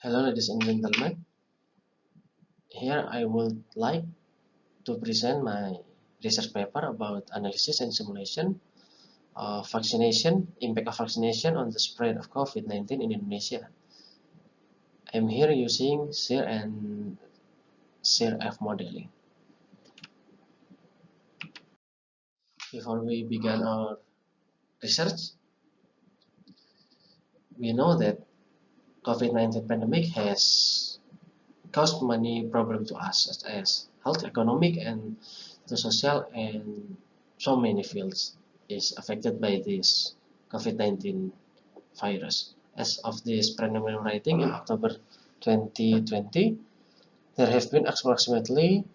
Hello, ladies and gentlemen. Here I would like to present my research paper about analysis and simulation of vaccination, impact of vaccination on the spread of COVID-19 in Indonesia. I'm here using SIR and SIR-F modeling. Before we begin our research, we know that COVID-19 pandemic has caused many problems to us, such as health, economic, and the social, and so many fields is affected by this COVID-19 virus. As of this preliminary rating in October 2020, there have been approximately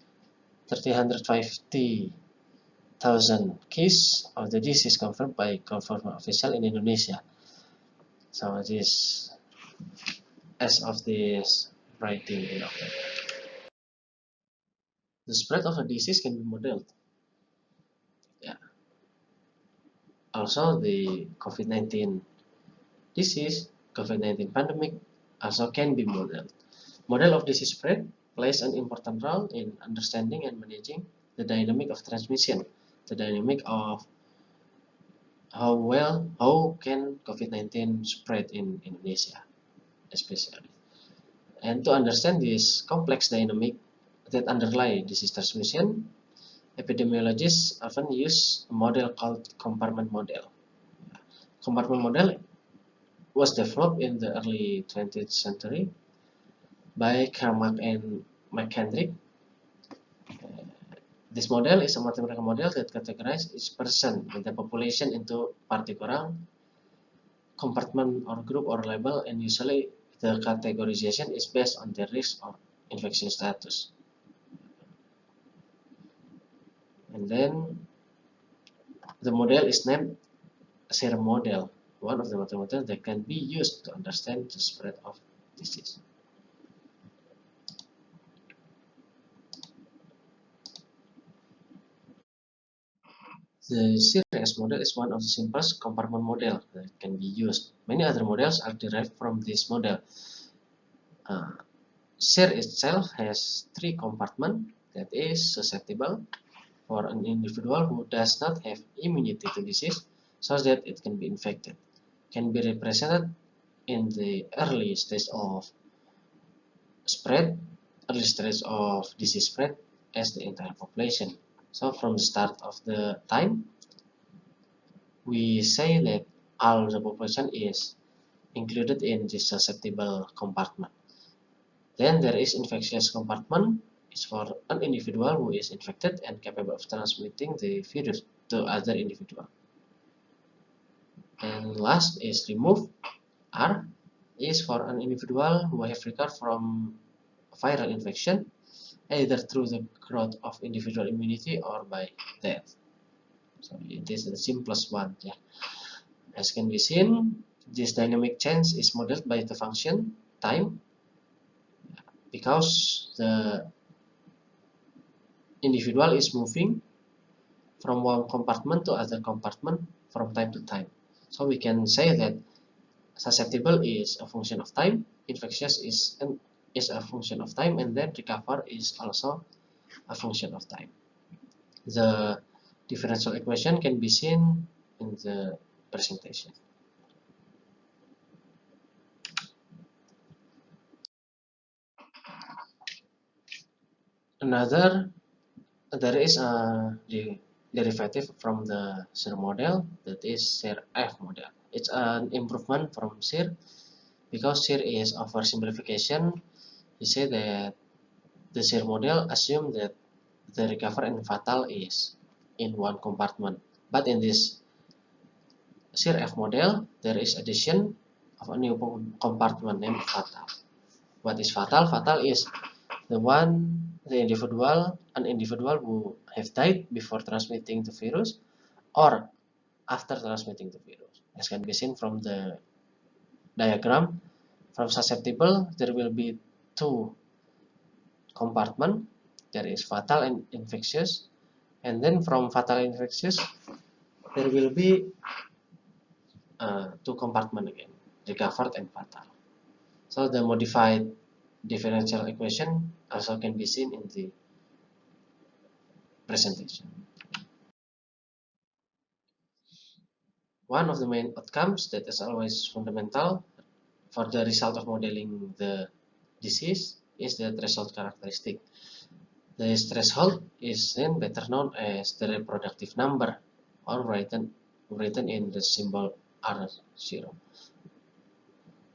350,000 cases of the disease confirmed by government official in Indonesia. So this as of this writing in October. The spread of a disease can be modeled. Yeah. Also, the COVID-19 disease, COVID-19 pandemic also can be modeled. Model of disease spread plays an important role in understanding and managing the dynamic of transmission, the dynamic of how can COVID-19 spread in Indonesia, especially. And to understand this complex dynamic that underlie disease transmission, epidemiologists often use a model called compartment model. Compartment model was developed in the early 20th century by Kermack and McKendrick. This model is a mathematical model that categorizes each person in the population into particular compartment or group or label, and usually the categorization is based on their risk or infection status. And then the model is named SIR model, one of the mathematical that can be used to understand the spread of disease. The SIR-S model is one of the simplest compartment model that can be used. Many other models are derived from this model. SIR itself has three compartments that is susceptible for an individual who does not have immunity to disease such that it can be infected. Can be represented in the early stage of spread, early stage of disease spread as the entire population. So from the start of the time, we say that all the population is included in this susceptible compartment. Then there is infectious compartment. It's for an individual who is infected and capable of transmitting the virus to other individual. And last is remove. R is for an individual who have recovered from viral infection, either through the growth of individual immunity or by death. So it is the simplest one. Yeah. As can be seen, this dynamic change is modeled by the function time, because the individual is moving from one compartment to other compartment from time to time. So we can say that susceptible is a function of time, infectious is a function of time, and then recover is also a function of time. The differential equation can be seen in the presentation. There is a derivative from the SIR model, that is SIR-F model. It's an improvement from SIR because SIR is oversimplification. We say that the SIR model assumes that the recover and fatal is in one compartment, but in this SIR-F model, there is addition of a new compartment named fatal. What is fatal? Fatal is an individual who have died before transmitting the virus or after transmitting the virus. As can be seen from the diagram, from susceptible there will be two compartments. There is fatal and infectious, and then from fatal and infectious there will be two compartments again, recovered and fatal. So the modified differential equation also can be seen in the presentation. One of the main outcomes that is always fundamental for the result of modeling the disease is the threshold characteristic. This threshold is then better known as the reproductive number, or written in the symbol R0.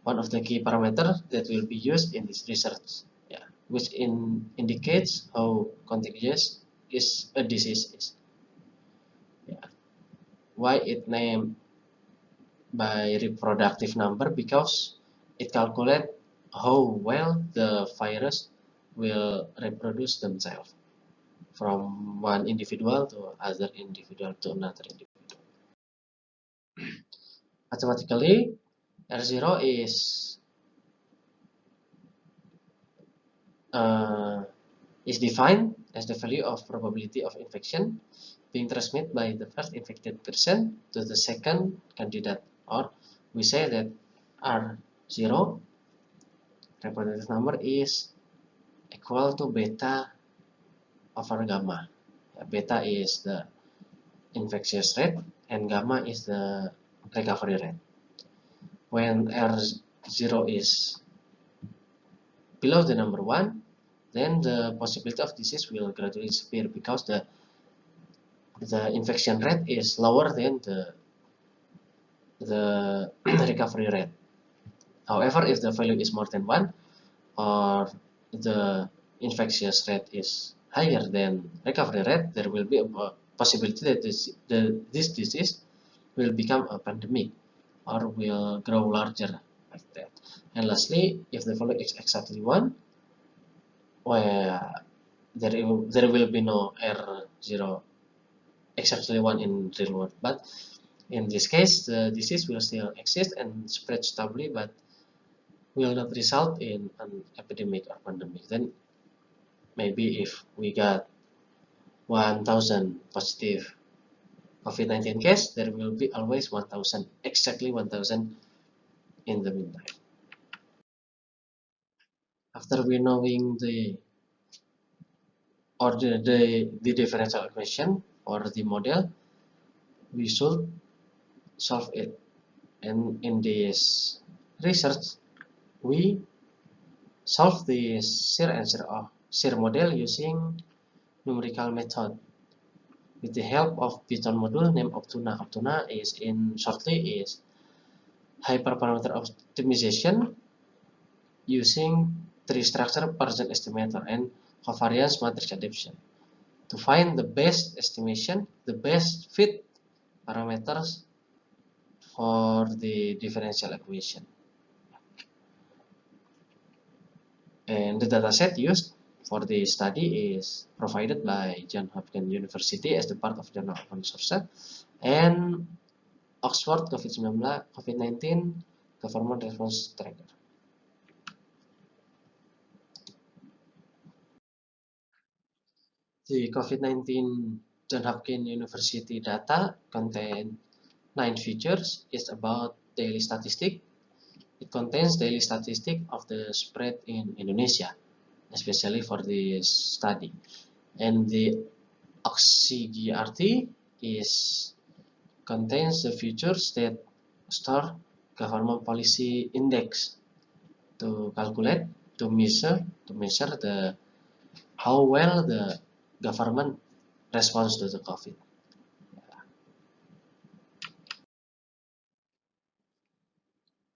One of the key parameters that will be used in this research, which indicates how contagious is a disease is. Why it named by reproductive number? Because it calculates how well the virus will reproduce themselves from one individual to other individual to another individual. Mathematically, R0 is defined as the value of probability of infection being transmitted by the first infected person to the second candidate, or we say that R0 representative number is equal to beta over gamma. Beta is the infectious rate and gamma is the recovery rate. When R0 is below the number 1, then the possibility of disease will gradually disappear because the infection rate is lower than the recovery rate. However, if the value is more than 1, or the infectious rate is higher than recovery rate, there will be a possibility that this disease will become a pandemic or will grow larger like that. And lastly, if the value is exactly 1, where there will be no R0 exactly 1 in real world, but in this case the disease will still exist and spread stably, but will not result in an epidemic or pandemic. Then maybe if we got 1,000 positive COVID-19 case, there will be always 1,000, exactly 1,000 in the meantime. After we knowing the differential equation or the model, we should solve it. And in this research, we solve the SIR model using numerical method with the help of Python module named Optuna. Optuna is shortly hyperparameter optimization using tree structure, Poisson estimator, and covariance matrix adaptation to find the best estimation, the best fit parameters for the differential equation. And the dataset used for the study is provided by Johns Hopkins University as the part of Journal Open Source and Oxford COVID-19 Government Response Tracker. The COVID-19 Johns Hopkins University data contain 9 features. It's about daily statistic. It contains daily statistic of the spread in Indonesia, especially for this study. And the OxyGRT contains the features that store government policy index to calculate, to measure the how well the government responds to the COVID.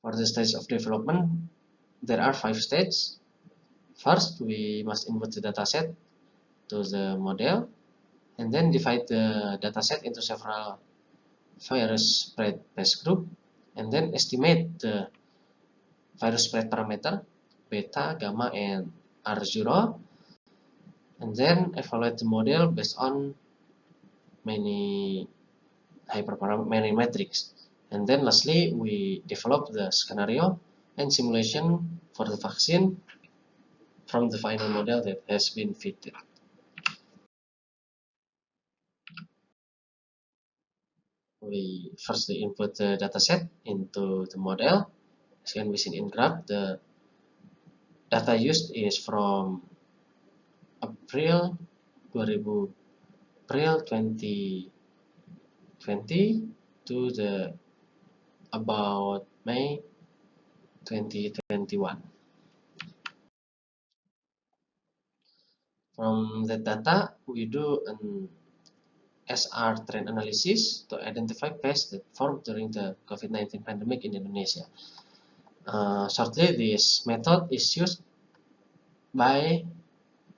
For the stage of development, there are 5 stages. First, we must input the dataset to the model, and then divide the dataset into several virus spread base group, and then estimate the virus spread parameter, beta, gamma, and R0, and then evaluate the model based on many metrics. And then lastly, we develop the scenario and simulation for the vaccine from the final model that has been fitted. We firstly input the dataset into the model. As can be seen in graph, the data used is from April 2000, April 2020 to the about May 2021. From the data, we do an SR trend analysis to identify pests that formed during the COVID-19 pandemic in Indonesia. Shortly, this method is used by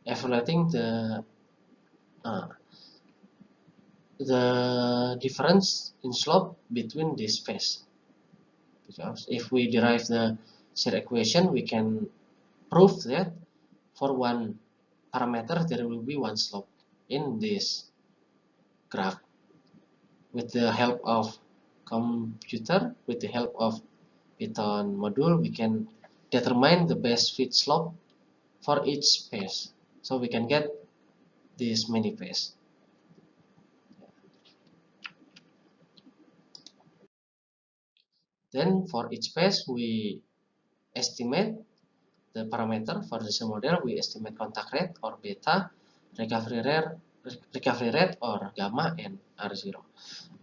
evaluating uh, the difference in slope between these pests. Because if we derive the shear equation, we can prove that for one parameter there will be one slope in this graph. With the help of computer, with the help of Python module, we can determine the best fit slope for each space. So we can get these many pairs. Then for each space, we estimate the parameter for the shear model. We estimate contact rate or beta, recovery rate or gamma, and R0.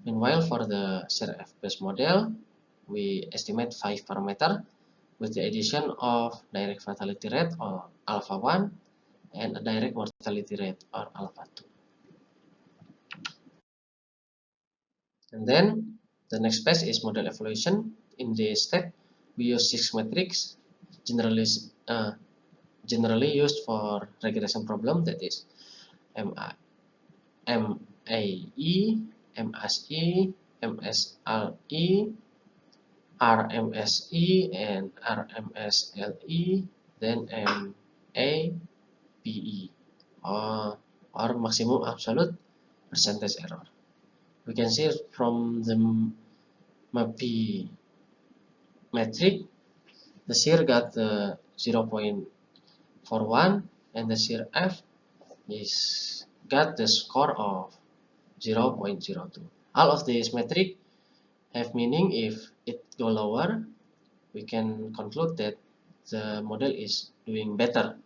Meanwhile, for the shear F-based model, we estimate 5 parameters with the addition of direct fatality rate or alpha 1 and a direct mortality rate or alpha 2. And then the next phase is model evaluation. In this step, we use 6 metrics generally used for regression problem, that is MAE, MSE, MSRE, RMSE, and RMSLE, then MAPE, or maximum absolute percentage error. We can see from the MAPE metric, the shear got 0.41 and the shear F is got the score of 0.02. All of these metric have meaning. If it go lower, we can conclude that the model is doing better.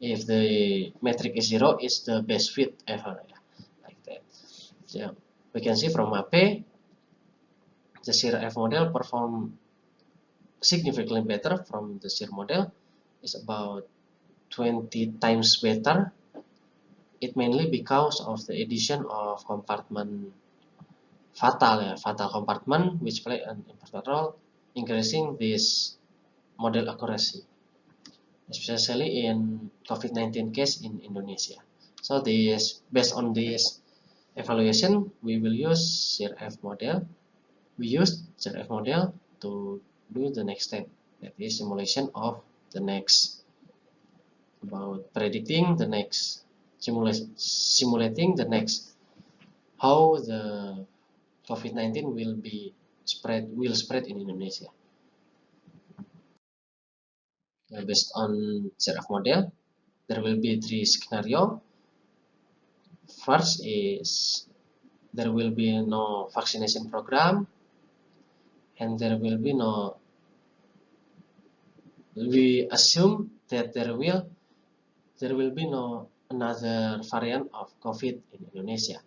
If the metric is 0, it's the best fit ever, like that. So we can see from MAPE, the shear F model perform significantly better from the shear model. It's about 20 times better. It mainly because of the addition of compartment fatal compartment, which play an important role increasing this model accuracy, especially in COVID-19 case in Indonesia. So this, based on this evaluation, we will use shear F model. We use shear F model to do the next step, that is simulation of the next, about predicting the next, simulating the next, how the COVID-19 will spread in Indonesia. Based on shear F model, there will be 3 scenarios. First is there will be no vaccination program, and there will be no, we assume that there will be no another variant of COVID in Indonesia.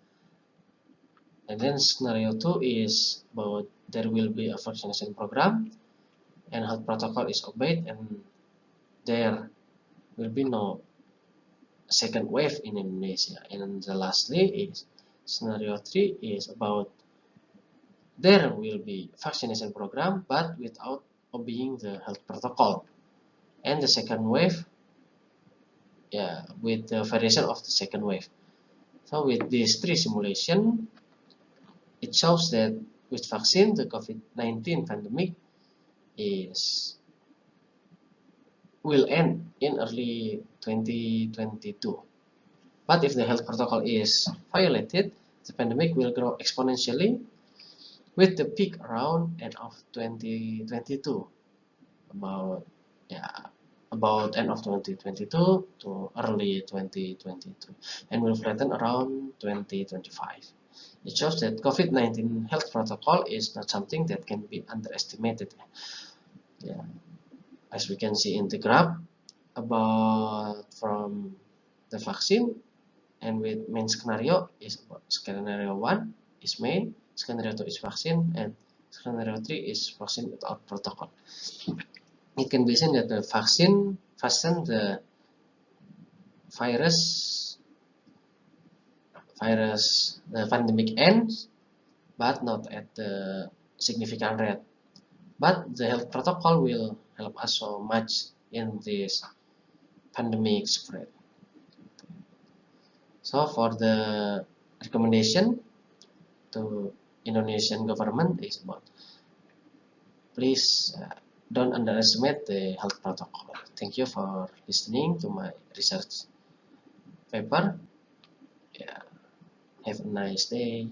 And then scenario 2 is about there will be a vaccination program and health protocol is obeyed, and there will be no second wave in Indonesia. And the lastly is scenario 3 is about there will be vaccination program but without obeying the health protocol, and the second wave, with the variation of the second wave. So with these 3 simulation, it shows that with vaccine, the COVID-19 pandemic will end in early 2022. But if the health protocol is violated, the pandemic will grow exponentially with the peak around end of 2022, about end of 2022 to early 2022, and will flatten around 2025. It shows that COVID-19 health protocol is not something that can be underestimated. Yeah. as we can see in the graph, about from the vaccine, and with main scenario is about scenario 1 is main, scenario 2 is vaccine, and scenario 3 is vaccine without protocol. It can be seen that the vaccine fasten the the pandemic ends, but not at the significant rate. But the health protocol will help us so much in this pandemic spread. So for the recommendation to Indonesian government is about, please don't underestimate the health protocol. Thank you for listening to my research paper. Yeah, have a nice day.